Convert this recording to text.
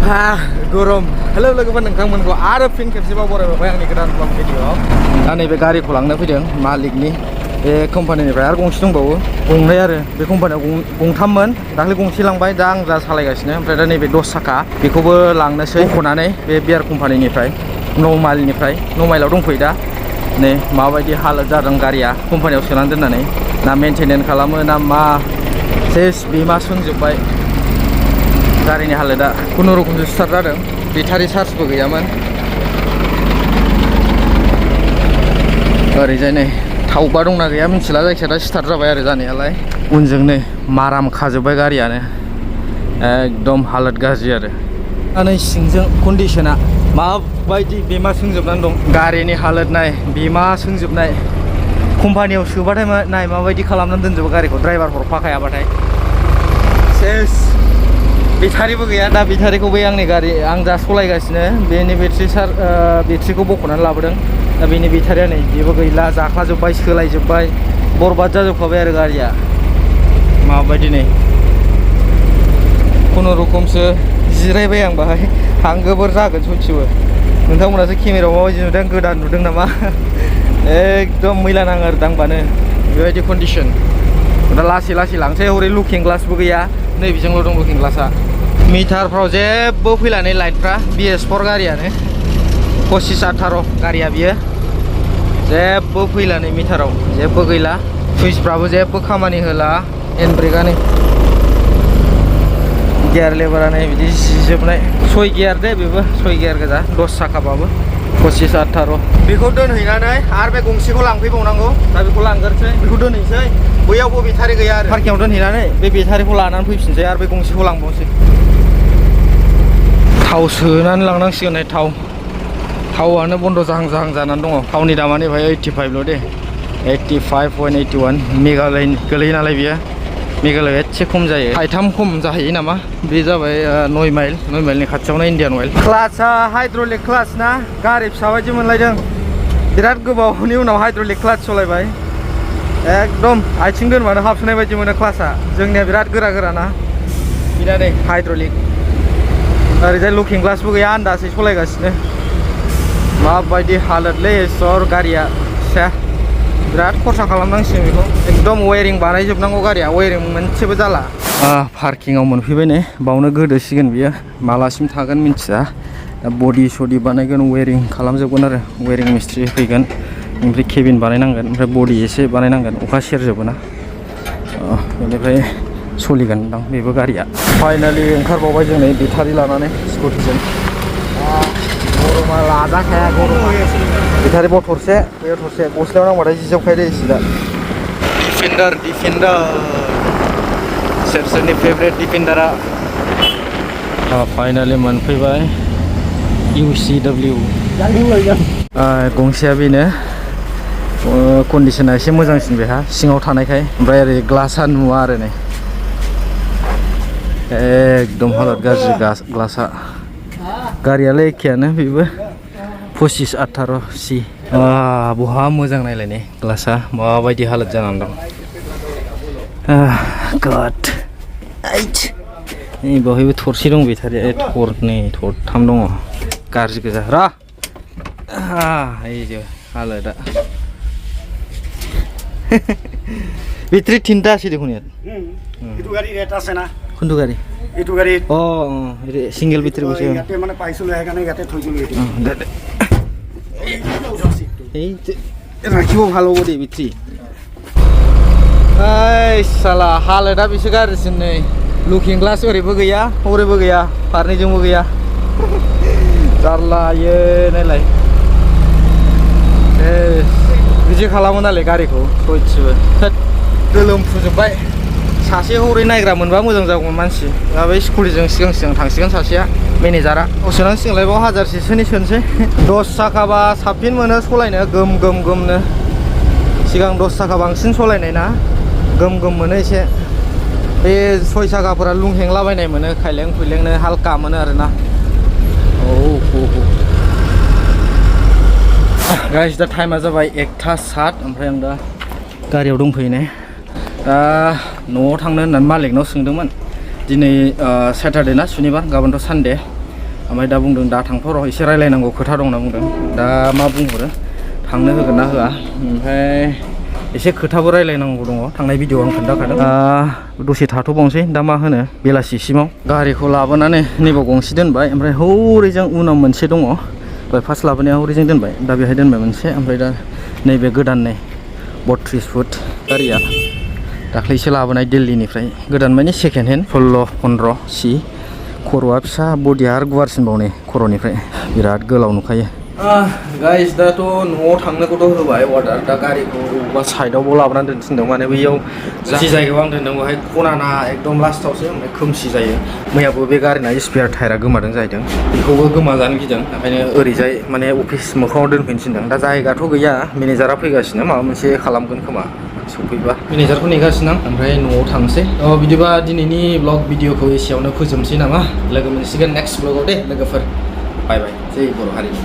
गरम हेलो लोगोफोर नोंथांमोनखौ आरो फिन खेबसेबाव बरायबाय आंनि गोदान ब्लग भिडिअ'आव दा नैबे गारिखौ लांनो फैदों मालिकनि बे कम्पानिनिफ्राय आरो गंसे दंबावो गंनै आरो बे कम्पानियाव गंथाममोन दाख्लै गंसे लांबाय दा आं जा सालायगासिनो ओमफ्राय दा नैबे 10 साखा बेखौबो लांनोसै बख'नानै बे बियार कम्पानिनिफ्राय नमाइलाव दंफैयो दा नै माबायदि हालोद जादों गारिया कम्पानियाव सोनानै दोननानै ना मेनटेनेन्स खालामो ना मा सेस बिमा सोंजोब्बाय गारिनि हालोदा खुनुरुखुमसो स्टार्ट जादों बेटारि चार्जबो गैयामोन ओरैजाय नै थावबा दंना गैया मिथिला जायखिया दा स्टार्ट जाबाय आरो जानायालाय उनजों नै माराम खाजोब्बाय गारियानो एकदम हालोद गाज्रि आरो दा नै सिंजों कन्डिसना माबायदि बेमा सोंजोबनानै दं गारिनि हालोद नाय बेमा सोंजोबनाय कम्पानियाव सोबाथाय नाय माबायदि खालामनानै दोनजोबो गारिखौ ड्राइभार हरफाखायाबाथाय सेस बेटारिबो गैया दा बेटारिखौ बै आंनि गारि आं जा सलायगासिनो बेनि बेट्रिखौ बख'नानै लाबोदों दा बेनि बेटारिया नै जेबो गैला जाखाजोब्बाय सोलायजोब्बाय बरबाद जाजोबखाबाय आरो गारिया माबायदि नै खुनुरुखुमसो जिरायबाय आं बाहाय हांगोबोर जागोन सयथिबो नोंथांमोनासो केमेरायाव माबायदि नुदों गोदान नुदों नामा एकदम मैला नाङो आरो दांबानो बेबायदि कन्डिसन दा लासै लासै लांसै हरै लुकिं ग्लासबो गैया नै बेजोंल' दं लुकिं ग्लासा मिटारफ्राव जेबो फैला नै लाइटफ्रा BS4 गारियानो 2518 गारिया बियो जेबो फैला नै मिटाराव जेबो गैला सुइचफ्राबो जेबो खामानि होला हेन्ड ब्रेकआ नै गियार लेभारा नै बिदि जिजोबनाय 6 गियार दे बेबो 6 गियार गोजा 10 साखाबाबो 2518 बेखौ दोनहैनानै आरो बे गंसेखौ लांफैबावनांगौ दा बेखौ लांगोरसै बेखौ दोनहैसै बैयावबो बेटारि गैया आरो पार्किंआव दोनहैनानै बे बेटारिखौ लानानै फैफिनसै आरो बे गंसेखौ लांबावसै थाव सोनानै लांनांसिगोन नै थावआनो बन्द' जाहां जानानै दङ थावनि दामानो बेहाय 85ल' दे 85.81 मेघालय गोलैयो नालाय बियो मेघालया एसे खम जायो थाइथाम खम जाहैयो नामा बे जाबाय 9 माइलनि खाथियावनो इन्डियान अइल क्लाचआ हाइड्रलिक क्लाच ना गारि फिसा बायदि मोनलायदों बिराद गोबावनि उनाव हाइड्रलिक क्लाच सलायबाय एकदम आथिं दोनबानो हाबसोनाय बायदि मोनो क्लाचआ जोंनिया बिराद गोरा ना बिना नै हाइड्रलिक ओरैजाय लुकिं ग्लासबो गैया आन्दासै सलायगासिनो माबायदि हालोदलै सर गारिया बिराद खरसा खालामनांसिगोन बेखौ एकदम वेरिं बानायजोबनांगौ गारिया वेरिं मोनसेबो जाला पार्किंआव मोनफैबाय नै बावनो गोदोसिगोन बियो मालासिम थागोन मिन्थिया दा बडि सडि बानायगोन वेरिं खालामजोबगोन आरो वेरिं मिस्ट्रि फैगोन ओमफ्राय केबिन बानायनांगोन ओमफ्राय बडि एसे बानायनांगोन अखा सेरजोबोना बेनिफ्राय सोलिगोन दां बेबो गारिया फाइनालि ओंखारबावबाय जों नै बेटारि लानानै स्कुटिजों गरमा लाजाखाया गरमा बेटारि बाव थरसे बेयाव थरसे गस्लायाव नांबाथाय जिजोबखायो एसे दा डिफेन्डार सोरनि फेभरेट डिफेन्डारा फाइनालि मोनफैबाय UCW गंसेया बेनो कन्डिसना एसे मोजांसिन बेहा सिङाव थानायखाय ओमफ्राय ओरै ग्लासा नुवा आरो नै एकदम हालोद गाज्रि ग्लासा गारियालाय एखेयानो बेबो 2518C बहा मोजां नायलाय नै ग्लासा माबायदि हालोद जानानै दं गड नै बेवहायबो थरसे दं बेटारिया थरथाम दङ गाज्रि गोजा हालोदा बेटारि তিনটা আছে দেখুন ইয়াত এটো গাড়ি রেট আছে না কোনটো গাড়ি এটো গাড়ি সিঙ্গেল বেটারি বসে ইয়াতে মানে পাইছিলো এখানে ইয়াতে থৈছিলো এই রাখিব ভালো হ'ব দে বেটারি साला हालोदा बेसो गाज्रिसिन नै लुकिं ग्लास ओरैबो गैया हरैबो गैया फारनैजोंबो गैया जारलायो नायलाय बिदि खालामो नालाय गारिखौ सयथिबो गोलोमफुजोब्बाय सासे हरै नायग्रा मोनबा मोजां जागौमोन मानसि दा बै स्कुटिजों सिगां थांसिगोन सासेया मेनेजारा सोनांसिगोनलाय बाव 1000सोनि सोनोसै 10 साखाबा साबसिन मोनो सलायनो गोमनो सिगां 10 साखा बांसिन सलायनाय ना गोम मोनो एसे बे 6 साखाफोरा लुंहेंलाबायनाय मोनो खायलें खुइलेंनो हालका मोनो आरोना गाइस दा टाइमा जाबाय 1:07 ओमफ्राय आं दा गारियाव दंफैयो ने दा न'आव थांनो होननानै मालिकनाव सोंदोंमोन दिनै सैटारडे ना सुनिबार गाबोनथ' सानडे ओमफ्राय दा बुंदों दा थांथ' र' एसे रायलायनांगौ खोथा दं होनना बुंदों दा मा बुंहरो थांनो होगोन ना होआ ओमफ्राय एसे खोथाबो रायलायनांगौ दङ थांनाय भिडिअ आं खोन्थाखादों दसे थाथ'बावनोसै दा मा होनो बेलासिसिमाव गारिखौ लाबोनानै नैबाव गंसे दोनबाय ओमफ्राय हौरैजों उनाव मोनसे दङ दहाय फार्स्ट लाबोनाया हौरैजों दोनबाय दा बेहाय दोनबाय मोनसे ओमफ्राय दा नैबे गोदान नै 32 फुट गारिया दाख्लैसो लाबोनाय दिल्लीनिफ्राय गोदान माने सेकेन्ड हेन्ड 16-15 सि खर'आ फिसा बडिया आरो गुवारसिनबाव नै खर'निफ्राय बिराद गोलाव नुखायो गाइस दाथ' न'आव थांनोखौथ' होबाय अर्डार दा गारिखौ बबेबा साइडआवबो लाबोनानै दोनथिनदों माने बैयाव जि जायगायाव आं दोनदों बेवहाय खनाना एकदम लास्टावसो ओमफ्राय खोमसि जायो मैयाबो बे गारिना स्पेयार टायारा गोमादों जाहैदों बेखौबो गोमाजानो गिदों ओंखायनो ओरैजाय माने अफिस मोखाङाव दोनफैनो थिनदों दा जायगाथ' गैया मेनेजारा फैगासिनो माबा मोनसे खालामगोन खोमा सफैबा मेनेजारखौ नेगासिनो आं ओमफ्राय न'आव थांसै बिदिबा दिनैनि ब्लग भिडिअखौ एसेयावनो फोजोबसै नामा लोगो मोनसिगोन नेक्स्ट ब्लगाव दे लोगोफोर बाय बाय जै बर' हारिनि